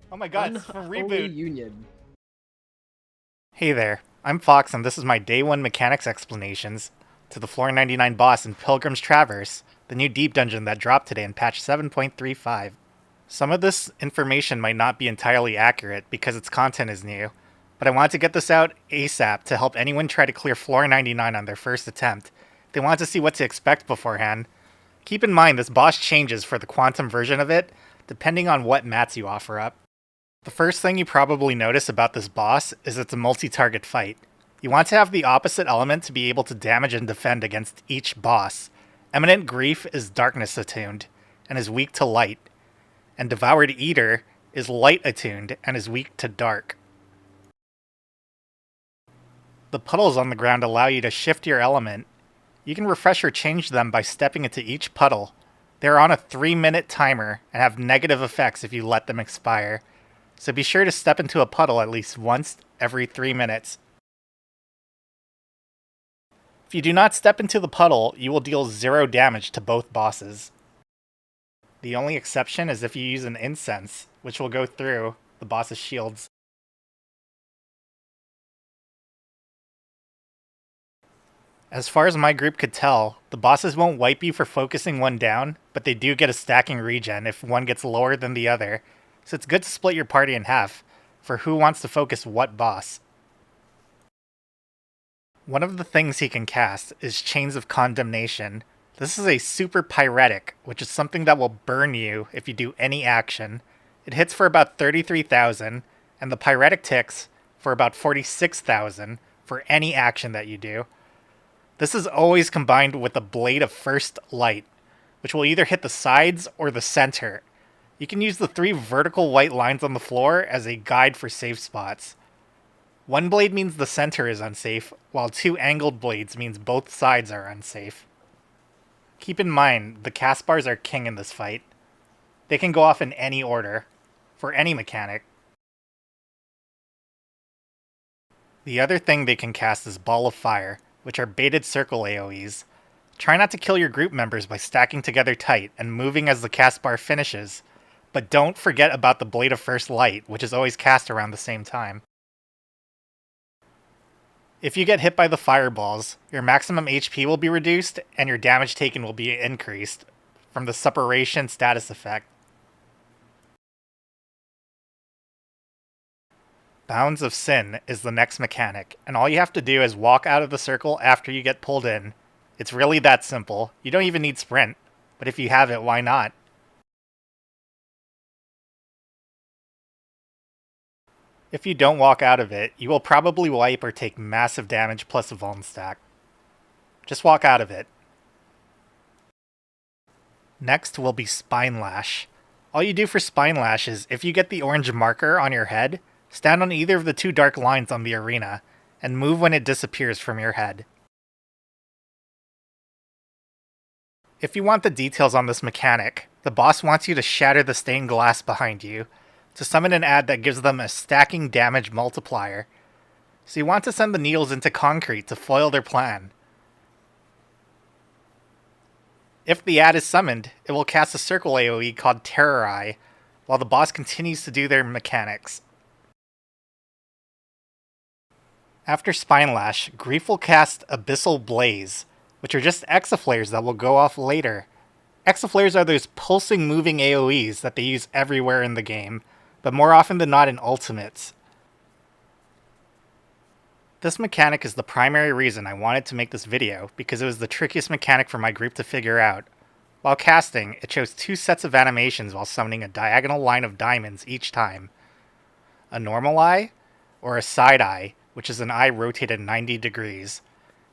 Oh my god, it's from Unholy Reboot! Union. Hey there, I'm Fox, and this is my Day 1 mechanics explanations to the Floor 99 boss in Pilgrim's Traverse, the new deep dungeon that dropped today in patch 7.35. Some of this information might not be entirely accurate because its content is new, but I wanted to get this out ASAP to help anyone try to clear Floor 99 on their first attempt. They wanted to see what to expect beforehand. Keep in mind this boss changes for the quantum version of it, depending on what mats you offer up. The first thing you probably notice about this boss is it's a multi-target fight. You want to have the opposite element to be able to damage and defend against each boss. Eminent Grief is darkness attuned, and is weak to light, and Devoured Eater is light attuned and is weak to dark. The puddles on the ground allow you to shift your element. You can refresh or change them by stepping into each puddle. They are on a 3-minute timer and have negative effects if you let them expire, so be sure to step into a puddle at least once every 3 minutes. If you do not step into the puddle, you will deal 0 damage to both bosses. The only exception is if you use an incense, which will go through the boss's shields. As far as my group could tell, the bosses won't wipe you for focusing one down, but they do get a stacking regen if one gets lower than the other, so it's good to split your party in half for who wants to focus what boss. One of the things he can cast is Chains of Condemnation. This is a super pyretic, which is something that will burn you if you do any action. It hits for about 33,000, and the pyretic ticks for about 46,000 for any action that you do. This is always combined with a Blade of First Light, which will either hit the sides or the center. You can use the 3 vertical white lines on the floor as a guide for safe spots. One blade means the center is unsafe, while 2 angled blades means both sides are unsafe. Keep in mind, the cast bars are king in this fight. They can go off in any order, for any mechanic. The other thing they can cast is Ball of Fire, which are baited circle AoEs. Try not to kill your group members by stacking together tight and moving as the cast bar finishes, but don't forget about the Blade of First Light, which is always cast around the same time. If you get hit by the fireballs, your maximum HP will be reduced and your damage taken will be increased from the Suppuration status effect. Bounds of Sin is the next mechanic, and all you have to do is walk out of the circle after you get pulled in. It's really that simple. You don't even need sprint, but if you have it, why not? If you don't walk out of it, you will probably wipe or take massive damage plus a vuln stack. Just walk out of it. Next will be Spinelash. All you do for Spinelash is, if you get the orange marker on your head, stand on either of the 2 dark lines on the arena, and move when it disappears from your head. If you want the details on this mechanic, the boss wants you to shatter the stained glass behind you, to summon an ad that gives them a stacking damage multiplier. So you want to send the needles into concrete to foil their plan. If the ad is summoned, it will cast a circle AoE called Terror Eye, while the boss continues to do their mechanics. After Spinelash, Grief will cast Abyssal Blaze, which are just Exaflares that will go off later. Exaflares are those pulsing moving AoEs that they use everywhere in the game, but more often than not in ultimates. This mechanic is the primary reason I wanted to make this video, because it was the trickiest mechanic for my group to figure out. While casting, it chose 2 sets of animations while summoning a diagonal line of diamonds each time. A normal eye, or a side eye, which is an eye rotated 90 degrees,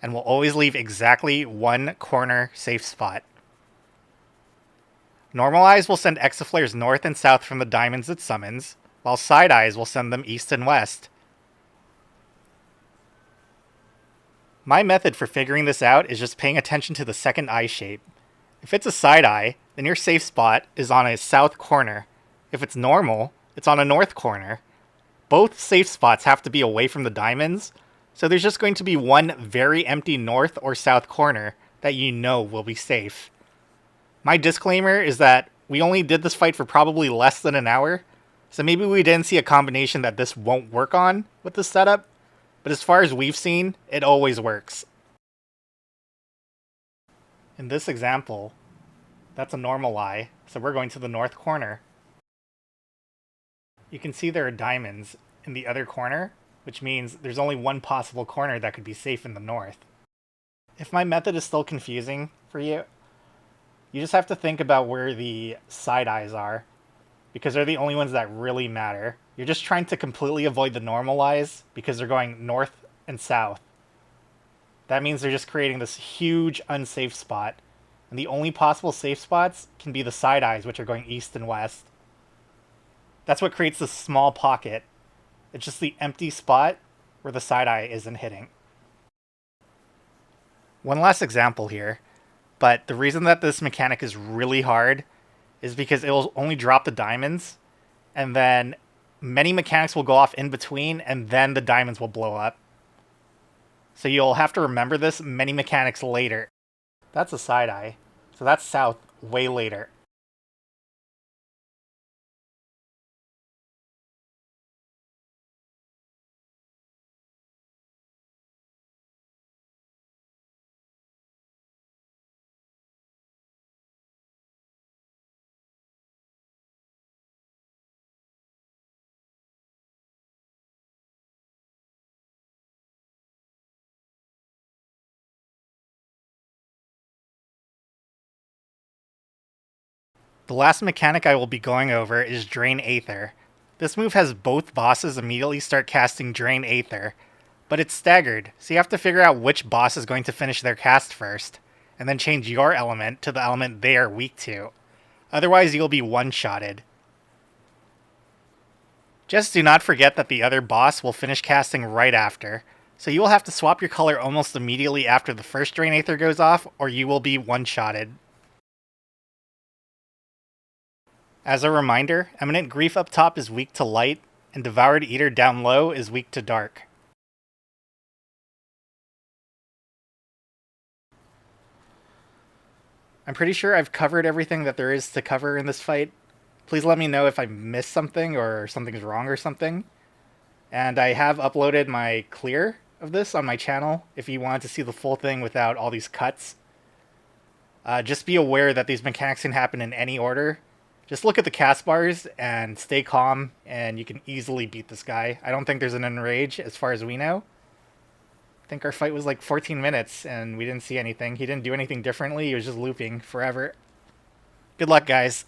and will always leave exactly 1 corner safe spot. Normal eyes will send Exaflares north and south from the diamonds it summons, while side eyes will send them east and west. My method for figuring this out is just paying attention to the second eye shape. If it's a side eye, then your safe spot is on a south corner. If it's normal, it's on a north corner. Both safe spots have to be away from the diamonds, so there's just going to be one very empty north or south corner that you know will be safe. My disclaimer is that we only did this fight for probably less than an hour, So maybe we didn't see a combination that this won't work on with this setup, but as far as we've seen, it always works. In this example, that's a normal eye, so we're going to the north corner. You can see there are diamonds in the other corner, which means there's only one possible corner that could be safe in the north. If my method is still confusing for you, you just have to think about where the side eyes are, because they're the only ones that really matter. You're just trying to completely avoid the normal eyes because they're going north and south. That means they're just creating this huge unsafe spot, and the only possible safe spots can be the side eyes, which are going east and west. That's what creates this small pocket. It's just the empty spot where the side eye isn't hitting. One last example here, but the reason that this mechanic is really hard is because it will only drop the diamonds, and then many mechanics will go off in between, and then the diamonds will blow up. So you'll have to remember this many mechanics later. That's a side eye, so that's south way later. The last mechanic I will be going over is Drain Aether. This move has both bosses immediately start casting Drain Aether, but it's staggered, so you have to figure out which boss is going to finish their cast first, and then change your element to the element they are weak to. Otherwise, you'll be one-shotted. Just do not forget that the other boss will finish casting right after, so you will have to swap your color almost immediately after the first Drain Aether goes off, or you will be one-shotted. As a reminder, Eminent Grief up top is weak to light, and Devoured Eater down low is weak to dark. I'm pretty sure I've covered everything that there is to cover in this fight. Please let me know if I missed something or something's wrong or something. And I have uploaded my clear of this on my channel if you want to see the full thing without all these cuts. Just be aware that these mechanics can happen in any order. Just look at the cast bars and stay calm, and you can easily beat this guy. I don't think there's an enrage as far as we know. I think our fight was like 14 minutes, and we didn't see anything. He didn't do anything differently. He was just looping forever. Good luck, guys.